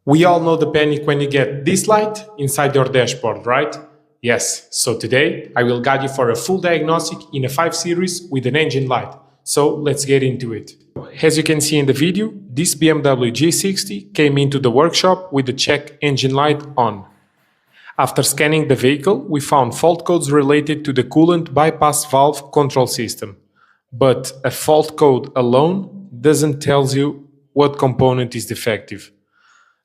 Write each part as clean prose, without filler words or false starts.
We all know the panic when you get this light inside your dashboard, right? Yes, so today I will guide you for a full diagnostic in a 5 series with an engine light. So let's get into it. As you can see in the video, this BMW G60 came into the workshop with the check engine light on. After scanning the vehicle, we found fault codes related to the coolant bypass valve control system. But a fault code alone doesn't tell you what component is defective.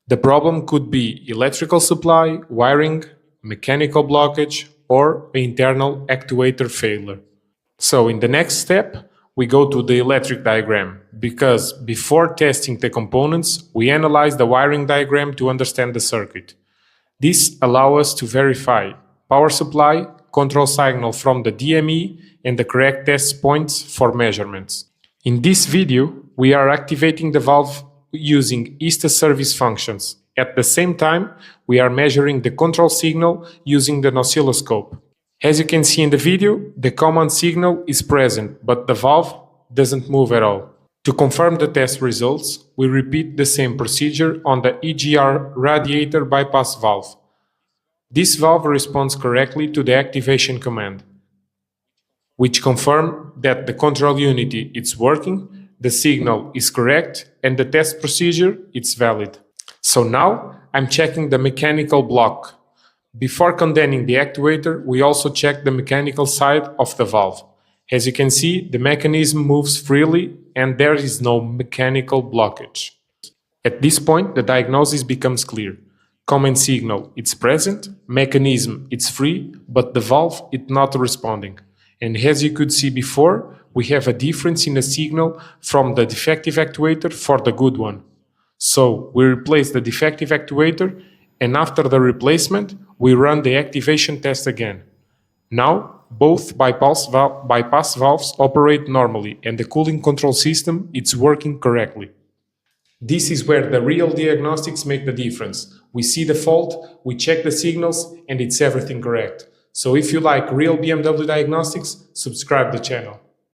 The problem could be electrical supply, wiring, mechanical blockage, or internal actuator failure. So in the next step, we go to the electric diagram, because before testing the components, we analyze the wiring diagram to understand the circuit. This allows us to verify power supply, control signal from the DME, and the correct test points for measurements. In this video, we are activating the valve using EGR service functions. At the same time, we are measuring the control signal using the oscilloscope. As you can see in the video, the command signal is present, but the valve doesn't move at all. To confirm the test results, we repeat the same procedure on the EGR radiator bypass valve. This valve responds correctly to the activation command, which confirms that the control unity is working, the signal is correct, and the test procedure is valid. So now I'm checking the mechanical block. Before condemning the actuator, we also check the mechanical side of the valve. As you can see, the mechanism moves freely and there is no mechanical blockage. At this point, the diagnosis becomes clear. Command signal, it's present, mechanism, it's free, but the valve is not responding. And as you could see before, we have a difference in the signal from the defective actuator for the good one. So we replace the defective actuator, and after the replacement, we run the activation test again. Now, both bypass valves operate normally and the cooling control system is working correctly. This is where the real diagnostics make the difference. We see the fault, we check the signals, and it's everything correct. So if you like real BMW diagnostics, subscribe the channel.